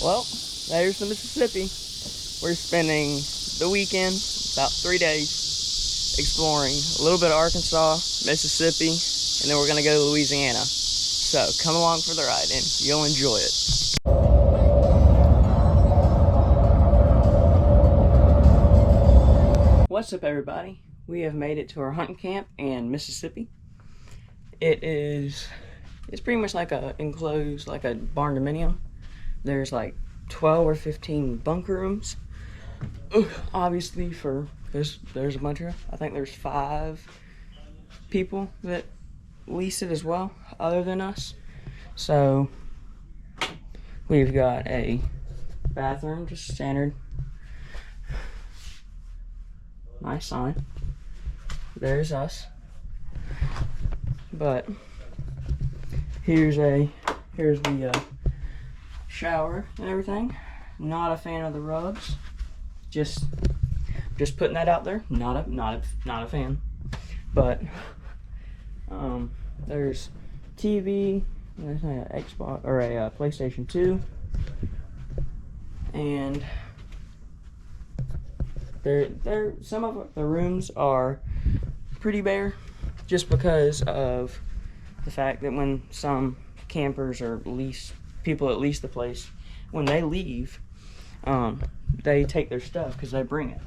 Well, there's the Mississippi. We're spending the weekend, about 3 days, exploring a little bit of Arkansas, Mississippi, and then we're gonna go to Louisiana. So come along for the ride and you'll enjoy it. What's up, everybody? We have made it to our hunting camp in Mississippi. It's pretty much like a enclosed, like a barn dominium. There's like 12 or 15 bunk rooms. Obviously, there's a bunch of, I think there's 5 people that lease it as well, other than us. So we've got a bathroom, just standard. Nice sign. There's us. But here's the shower and everything. Not a fan of the rugs. Just putting that out there. Not a fan. But there's TV. There's an Xbox or a PlayStation 2, and some of the rooms are pretty bare, just because of the fact that when some campers or people that lease the place, when they leave, they take their stuff because they bring it.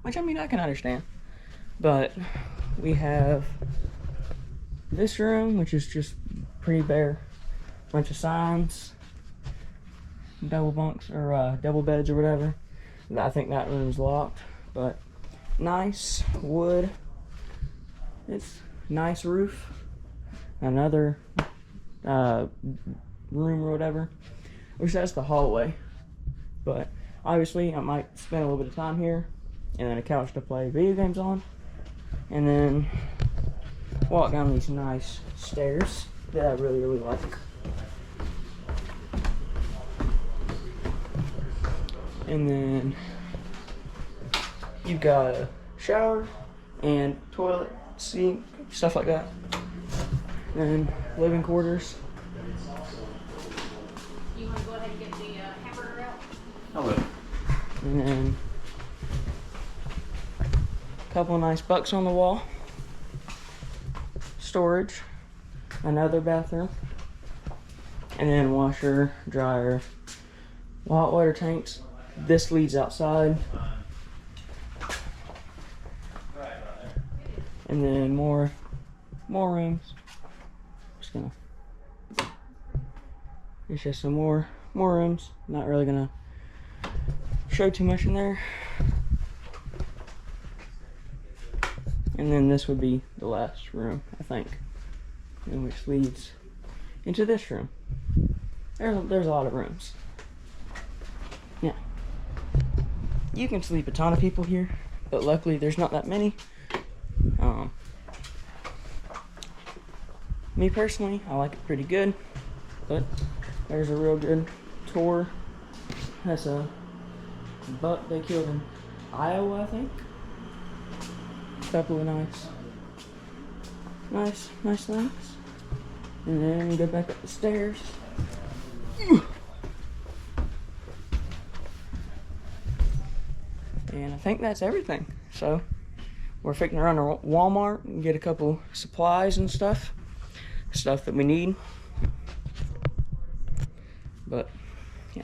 Which, I mean, I can understand. But we have this room, which is just pretty bare. Bunch of signs, double bunks or double beds or whatever. I think that room's locked, but nice wood. It's nice roof. Another room or whatever, which that's the hallway. But obviously I might spend a little bit of time here, and then a couch to play video games on, and then walk down these nice stairs that I really like. And then you've got a shower and toilet, sink, stuff like that. And then living quarters. You want to go ahead and get the hamburger out? I will. And then a couple nice bucks on the wall. Storage. Another bathroom. And then washer, dryer, hot water tanks. This leads outside. And then more rooms. It's just some more rooms. Not really gonna show too much in there. And then this would be the last room, I think, and which leads into this room. There's a lot of rooms. Yeah, you can sleep a ton of people here, but luckily there's not that many. Me personally, I like it pretty good, but there's a real good tour. That's a buck they killed in Iowa, I think. A couple of nice things. And then we go back up the stairs. And I think that's everything. So we're fixing to run to Walmart and get a couple supplies and stuff that we need. But yeah,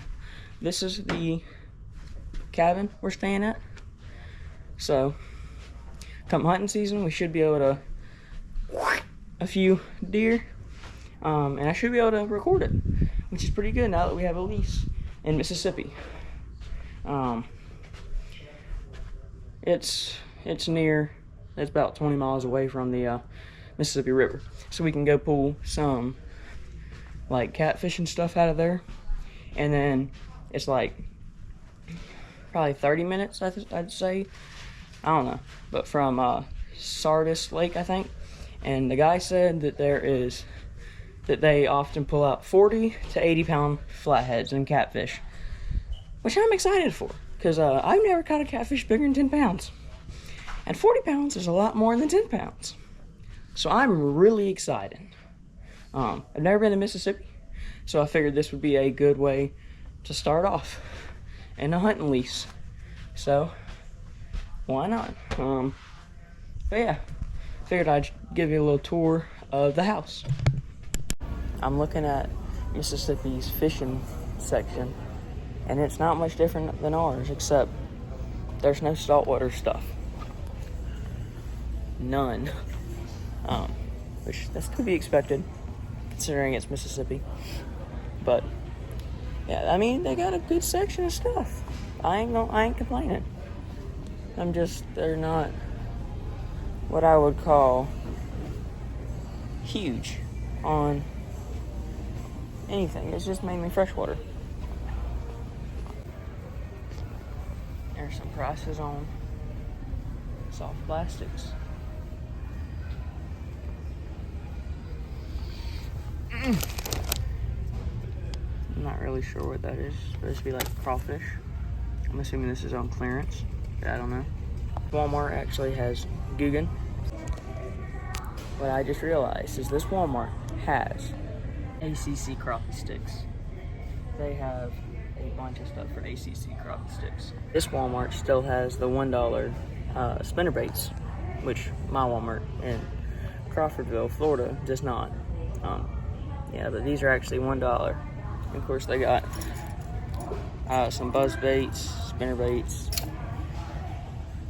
this is the cabin we're staying at. So come hunting season, we should be able to a few deer, and I should be able to record it, which is pretty good now that we have a lease in Mississippi. It's about 20 miles away from the Mississippi River, so we can go pull some like catfish and stuff out of there. And then it's like probably 30 minutes, I'd say, I don't know, but from Sardis Lake, I think. And the guy said that they often pull out 40 to 80 pound flatheads and catfish, which I'm excited for, because I've never caught a catfish bigger than 10 pounds. And 40 pounds is a lot more than 10 pounds. So I'm really excited. I've never been to Mississippi, so I figured this would be a good way to start off and a hunting lease. So why not? But yeah, figured I'd give you a little tour of the house. I'm looking at Mississippi's fishing section, and it's not much different than ours, except there's no saltwater stuff. None. Which that's to be expected, considering it's Mississippi. But yeah, I mean, they got a good section of stuff. I ain't complaining. They're not what I would call huge on anything. It's just mainly freshwater. There's some prices on soft plastics. I'm not really sure what that is. It's supposed to be like crawfish. I'm assuming this is on clearance. I don't know. Walmart actually has Guggen. What I just realized is this Walmart has ACC crappie sticks. They have a bunch of stuff for ACC crappie sticks. This Walmart still has the $1 spinnerbaits, which my Walmart in Crawfordville, Florida, does not. Yeah, but these are actually $1. And of course, they got some buzz baits, spinnerbaits,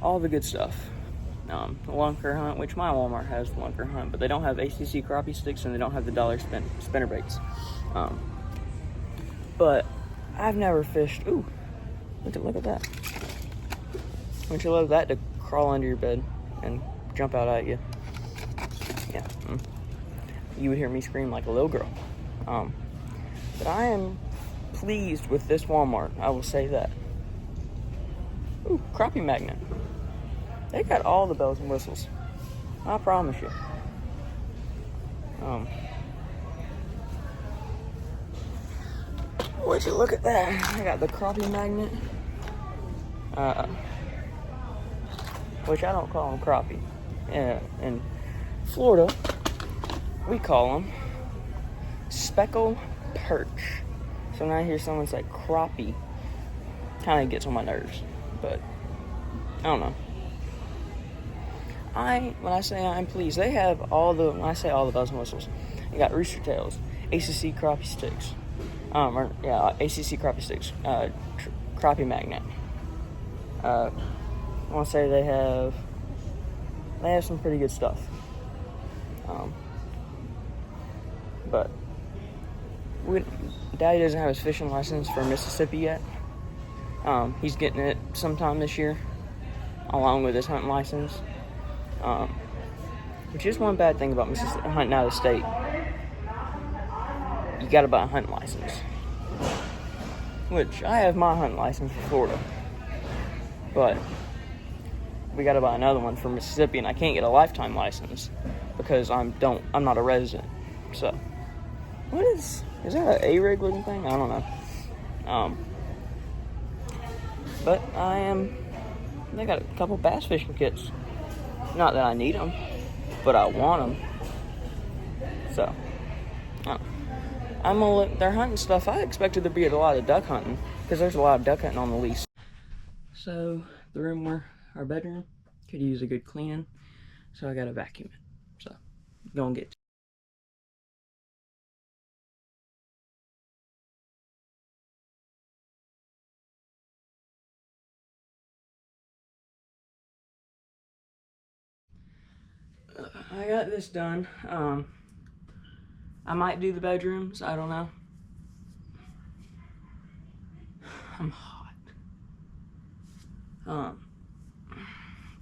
all the good stuff. Lunker Hunt, which my Walmart has Lunker Hunt, but they don't have ACC crappie sticks and they don't have the dollar spinnerbaits. But I've never fished. Ooh, look at that. Wouldn't you love that to crawl under your bed and jump out at you? Yeah. You would hear me scream like a little girl. But I am pleased with this Walmart, I will say that. Ooh, crappie magnet. They got all the bells and whistles. I promise you. Would you look at that? I got the crappie magnet. Which I don't call them crappie. In Florida, we call them speckled perch. So when I hear someone say crappie, kind of gets on my nerves. But I don't know. When I say I'm pleased, they have when I say all the bells and whistles, you got rooster tails, ACC crappie sticks, ACC crappie sticks, crappie magnet. I want to say they have some pretty good stuff. But Daddy doesn't have his fishing license for Mississippi yet. He's getting it sometime this year, along with his hunting license. Which is one bad thing about Mississippi, hunting out of state. You gotta buy a hunting license. Which, I have my hunting license for Florida. But we gotta buy another one for Mississippi, and I can't get a lifetime license because I'm not a resident. So, is that an A-rig looking thing? I don't know. But they got a couple bass fishing kits. Not that I need them, but I want them. So, I'm gonna look. They're hunting stuff. I expected there to be a lot of duck hunting because there's a lot of duck hunting on the lease. So the room where our bedroom could use a good cleaning, so I gotta vacuum it. So, gonna get. I got this done. I might do the bedrooms. I don't know. I'm hot.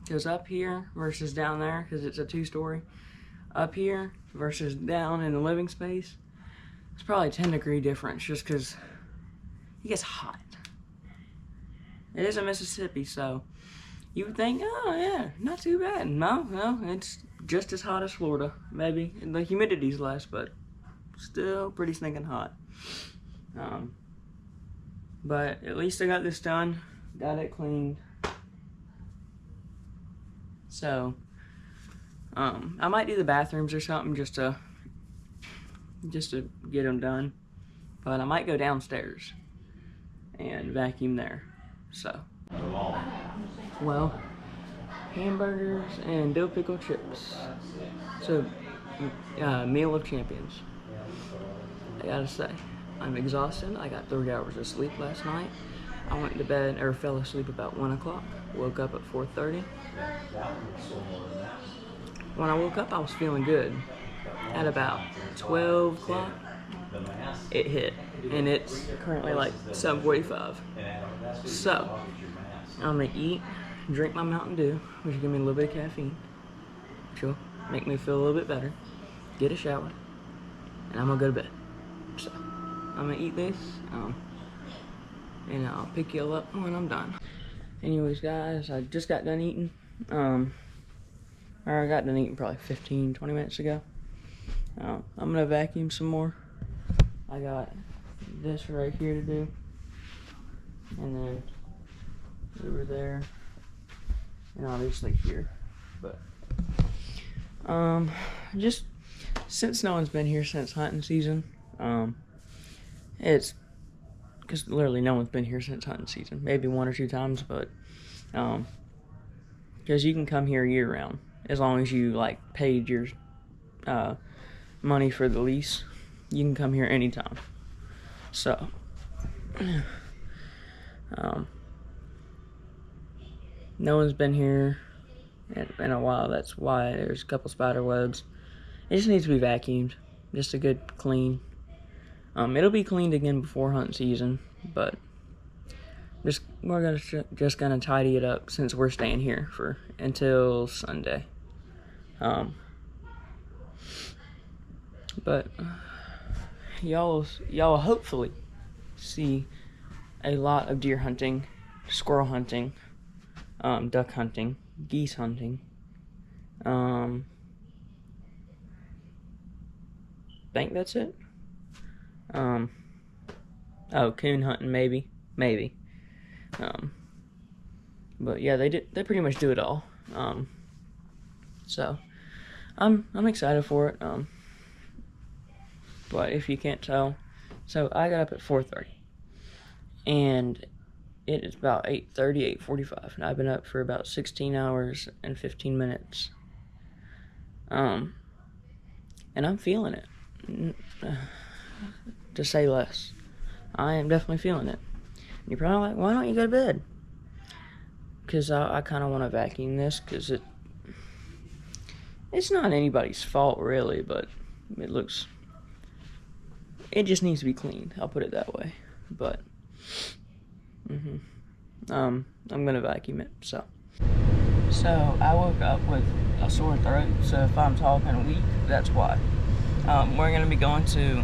Because up here versus down there, because it's a 2-story. Up here versus down in the living space, it's probably 10-degree difference just because it gets hot. It is in Mississippi, so you would think, oh yeah, not too bad. No, it's just as hot as Florida, maybe. The humidity's less, but still pretty stinking hot. But at least I got this done, got it cleaned. So, I might do the bathrooms or something just to get them done. But I might go downstairs. and vacuum there. So, well, hamburgers and dill pickle chips. So, meal of champions. I gotta say, I'm exhausted. I got 3 hours of sleep last night. I went to bed, or fell asleep about 1 o'clock. Woke up at 4:30. When I woke up, I was feeling good. At about 12 o'clock, it hit, and it's currently like 7:45. So, I'm gonna eat, drink my Mountain Dew, which will give me a little bit of caffeine, which will make me feel a little bit better, get a shower, and I'm gonna go to bed. So, I'm gonna eat this, and I'll pick y'all up when I'm done. Anyways, guys, I just got done eating. Or I got done eating probably 15-20 minutes ago. I'm gonna vacuum some more. I got this right here to do, and then over there, and obviously here. But just since no one's been here since hunting season, it's because literally no one's been here since hunting season. Maybe 1 or 2 times, but because you can come here year round as long as you like paid your money for the lease. You can come here anytime. So, no one's been here in a while. That's why there's a couple spider webs. It just needs to be vacuumed. Just a good clean. It'll be cleaned again before hunting season, but we're just gonna tidy it up since we're staying here until Sunday. But y'all will hopefully see a lot of deer hunting, squirrel hunting, duck hunting, geese hunting. Think that's it. Coon hunting maybe. But yeah, they pretty much do it all. So I'm excited for it. But if you can't tell, so I got up at 4:30, and it is about 8:30, 8:45, and I've been up for about 16 hours and 15 minutes. And I'm feeling it, to say less. I am definitely feeling it. You're probably like, why don't you go to bed? Because I kind of want to vacuum this, because it's not anybody's fault really, but it just needs to be cleaned. I'll put it that way. But I'm gonna vacuum it. So I woke up with a sore throat. So if I'm talking weak, that's why. We're gonna be going to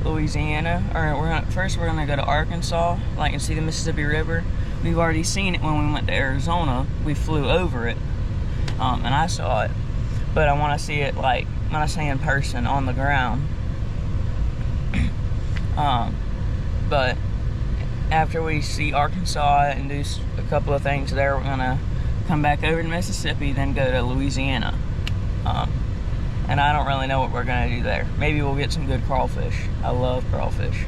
Louisiana, or first we're gonna go to Arkansas, and see the Mississippi River. We've already seen it when we went to Arizona. We flew over it, and I saw it. But I want to see it when I say in person on the ground. But after we see Arkansas and do a couple of things there, we're gonna come back over to Mississippi, then go to Louisiana. And I don't really know what we're gonna do there. Maybe we'll get some good crawfish. I love crawfish.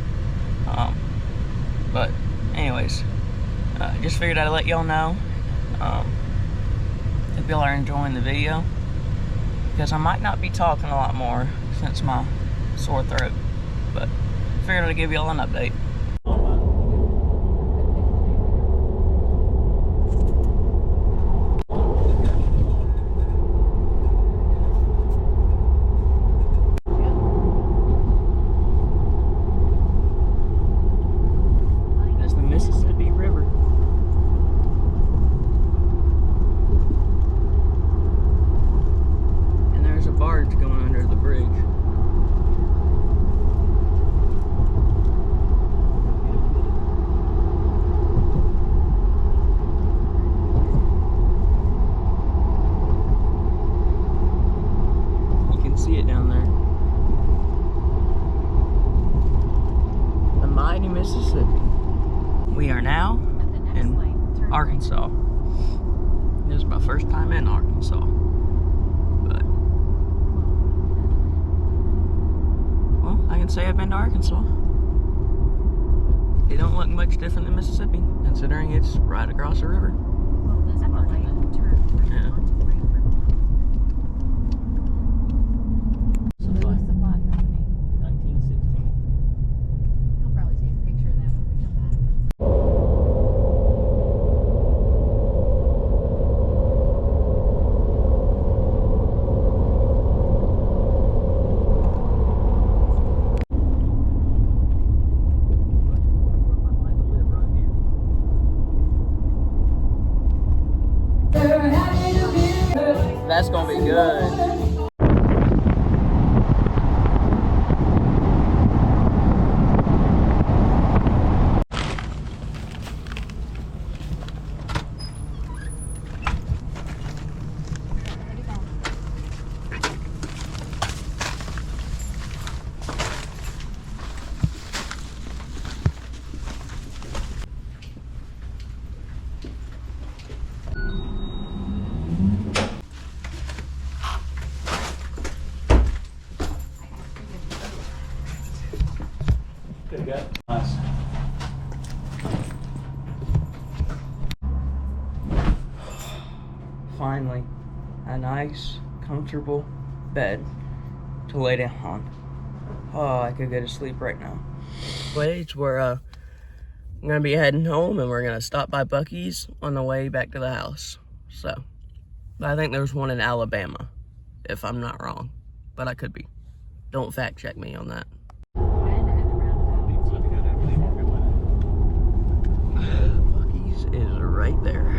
But anyways, just figured I'd let y'all know if y'all are enjoying the video, because I might not be talking a lot more since my sore throat, but figured I'd give y'all an update. That's the Mississippi River. And there's a barge going under the bridge. See it down there. The mighty Mississippi. We are now in Arkansas. This is my first time in Arkansas. But, well, I can say I've been to Arkansas. It don't look much different than Mississippi, considering it's right across the river. Well, this part of it turned right Yeah. onto Green River. Supply Company. 1916. I'll probably take a picture of that when we come back. I'd like to live right here. That's gonna be good. Good guy. Nice. Finally, a nice, comfortable bed to lay down on. Oh, I could go to sleep right now. Wait, we're gonna be heading home, and we're gonna stop by Buc-ee's on the way back to the house. So, I think there's one in Alabama, if I'm not wrong, but I could be. Don't fact check me on that. Buc-ee's is right there.